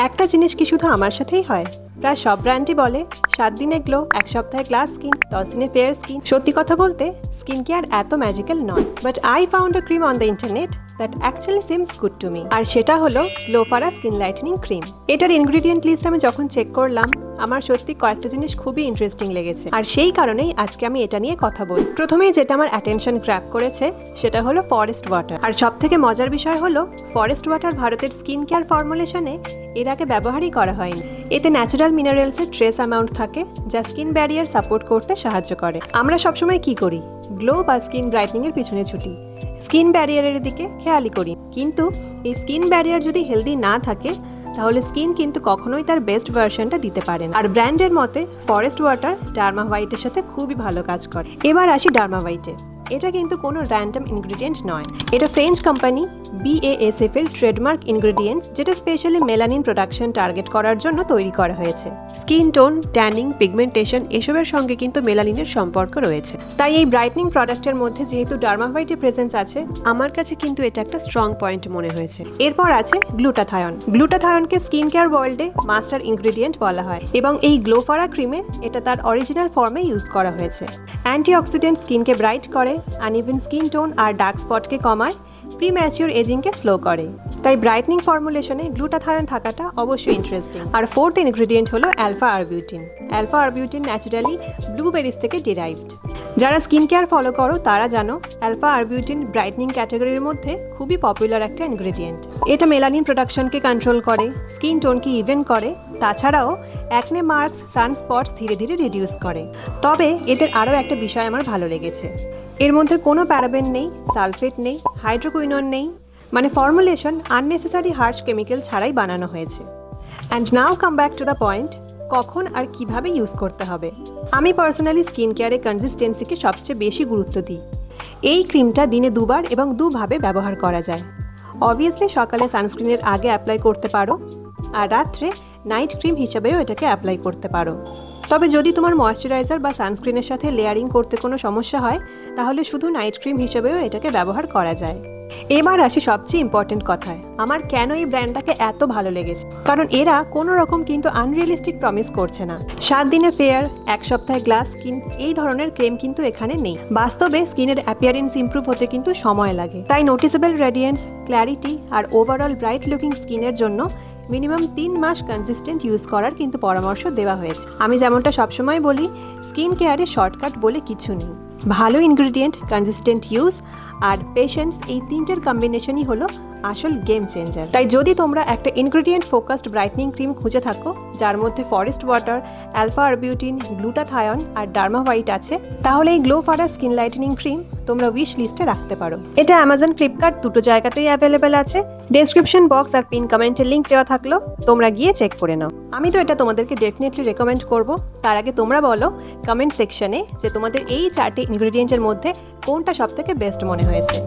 একটা জিনিস কি শুধু আমার সাথেই হয়? প্রায় সব ব্র্যান্ডই বলে 7 দিনে গ্লো, 1 সপ্তাহে গ্লাস স্কিন, 10 দিনে ফেয়ার স্কিন। সত্যি কথা বলতে স্কিন কেয়ার এত ম্যাজিক্যাল নয়, but I found a cream on the internet that actually seems good to me. আর সেটা হলো গ্লোফারা স্কিন লাইটেনিং ক্রিম। এটার ইনগ্রিডিয়েন্ট লিস্ট আমি যখন চেক করলাম, আমার সত্যি কয়েকটা জিনিস খুবই ইন্টারেস্টিং লেগেছে, আর সেই কারণেই আজকে আমি এটা নিয়ে কথা বলবো। প্রথমেই যেটা আমার অ্যাটেনশন গ্র্যাব করেছে সেটা হলো ফরেস্ট ওয়াটার। আর সব থেকে মজার বিষয় হলো ফরেস্ট ওয়াটার ভারতের স্কিন কেয়ার ফর্মুলেশনে এর আগে ব্যবহারই করা হয়নি। এতে ন্যাচারাল মিনারেলসের ট্রেস অ্যামাউন্ট থাকে, যা স্কিন ব্যারিয়ার সাপোর্ট করতে সাহায্য করে। আমরা সবসময় কি করি? গ্লো বা স্কিন ব্রাইটনিং এর পিছনে ছুটি, স্কিন ব্যারিয়ারের দিকে খেয়ালই করি। কিন্তু এই স্কিন ব্যারিয়ার যদি হেলদি না থাকে, তাহলে স্কিন কিন্তু কখনোই তার বেস্ট ভার্সনটা দিতে পারে না। আর ব্র্যান্ডের মতে ফরেস্ট ওয়াটার ডার্মা হোয়াইটের সাথে খুবই ভালো কাজ করে। এবার আসি ডার্মা হোয়াইটে। এটা কিন্তু কোনো র্যান্ডম ইনগ্রিডিয়েন্ট নয়, এটা ফ্রেঞ্চ কোম্পানি BASF এর ট্রেডমার্ক ইনগ্রিডিয়েন্ট, যেটা স্পেশালি মেলানিন প্রোডাকশন টার্গেট করার জন্য তৈরি করা হয়েছে। স্কিন টোন, ট্যানিং, পিগমেন্টেশন এসবের সঙ্গে কিন্তু মেলানিনের সম্পর্ক রয়েছে। তাই এই ব্রাইটনিং প্রোডাক্টের মধ্যে যেহেতু ডার্মা হোয়াইটের প্রেজেন্স আছে, আমার কাছে কিন্তু এটা একটা স্ট্রং পয়েন্ট মনে হয়েছে। এরপর আছে গ্লুটাথায়ন। গ্লুটাথায়নকে স্কিন কেয়ার ওয়ার্ল্ডে মাস্টার ইনগ্রিডিয়েন্ট বলা হয়, এবং এই গ্লোফারা ক্রিমে এটা তার অরিজিনাল ফর্মে ইউজ করা হয়েছে। অ্যান্টিঅক্সিডেন্ট স্কিনকে ব্রাইট করে, আনইভেন স্কিন টোন আর ডার্ক স্পটকে কমায়, প্রিম্যাচিওর এজিংকে স্লো করে। তাই ব্রাইটনিং ফর্মুলেশনে গ্লুটাথায়ন থাকাটা অবশ্যই ইন্টারেস্টিং। আর ফোর্থ ইনগ্রিডিয়েন্ট হলো alpha arbutin. Alpha arbutin naturally blueberries থেকে ডিরাইভড। যারা স্কিন কেয়ার ফলো করো তারা জানো অ্যালফা আরবিউটিন ব্রাইটনিং ক্যাটাগরির মধ্যে খুবই পপুলার একটা ইনগ্রিডিয়েন্ট। এটা মেলানিন প্রোডাকশনকে কন্ট্রোল করে, স্কিন টোনকে ইভেন করে, তাছাড়াও অ্যাকনে মার্কস, সানস্পটস ধীরে ধীরে রিডিউস করে। তবে এদের আরও একটা বিষয় আমার ভালো লেগেছে, এর মধ্যে কোনো প্যারাবেন নেই, সালফেট নেই, হাইড্রোকুইনন নেই, মানে ফর্মুলেশন আননেসেসারি হার্শ কেমিক্যাল ছাড়াই বানানো হয়েছে। And now come back to the point, কখন আর কিভাবে ইউজ করতে হবে। আমি পার্সোনালি স্কিন কেয়ারে কনসিস্টেন্সিকে সবচেয়ে বেশি গুরুত্ব দিই। এই ক্রিমটা দিনে দুবার এবং দুভাবে ব্যবহার করা যায়। অবভিয়াসলি সকালে সানস্ক্রিনের আগে অ্যাপ্লাই করতে পারো, আর রাত্রে নাইট ক্রিম হিসাবেও এটাকে অ্যাপ্লাই করতে পারো। তবে যদি তোমার ময়েশ্চারাইজার বা সানস্ক্রিনের সাথে লেয়ারিং করতে কোনো সমস্যা হয়, তাহলে শুধু নাইট ক্রিম হিসেবেও এটাকে ব্যবহার করা যায়। এবার আসি সবচেয়ে ইম্পর্টেন্ট কথায়, আমার কেন এই ব্র্যান্ডটাকে এত ভালো লেগেছে। কারণ এরা কোনো রকম কিন্তু আনরিয়েলিস্টিক প্রমিস করছে না। 7 দিনে ফেয়ার, 1 সপ্তাহে গ্লাস স্কিন, এই ধরনের ক্লেম কিন্তু এখানে নেই। বাস্তবে স্কিনের অ্যাপিয়ারেন্স ইমপ্রুভ হতে কিন্তু সময় লাগে। তাই নোটিসেবল রেডিয়েন্স, ক্ল্যারিটি আর ওভারঅল ব্রাইট লুকিং স্কিনের জন্য মিনিমাম 3 মাস কনসিস্টেন্ট ইউজ করার কিন্তু পরামর্শ দেওয়া হয়েছে। আমি যেমনটা সবসময় বলি, স্কিন কেয়ারে শর্টকাট বলে কিছু নেই। ভালো ইনগ্রিডিয়েন্ট, কনসিস্টেন্ট ইউজ আর পেশেন্স, এই তিনটের কম্বিনেশনই হলো আসল গেম চেঞ্জার। তাই যদি তোমরা একটা ইনগ্রিডিয়েন্ট ফোকাসড ব্রাইটনিং ক্রিম খুঁজে থাকো, যার মধ্যে forest water, alpha arbutin, glutathione আর ডার্মা হোয়াইট আছে, তাহলে এই গ্লোফারা স্কিন লাইটেনিং ক্রিম তোমরা উইশ লিস্টে রাখতে পারো। এটা অ্যামাজন, ফ্লিপকার্ট দুটো জায়গাতেই অ্যাভেলেবেল আছে। ডেসক্রিপশন বক্স আর পিন কমেন্টের লিঙ্ক দেওয়া থাকলো, তোমরা গিয়ে চেক করে নাও। আমি তো এটা তোমাদেরকে ডেফিনেটলি রেকমেন্ড করব। তার আগে তোমরা বলো কমেন্ট সেকশনে যে তোমাদের এই 4টে ইনগ্রিডিয়েন্টের মধ্যে কোনটা সবথেকে বেস্ট মনে হয়েছে।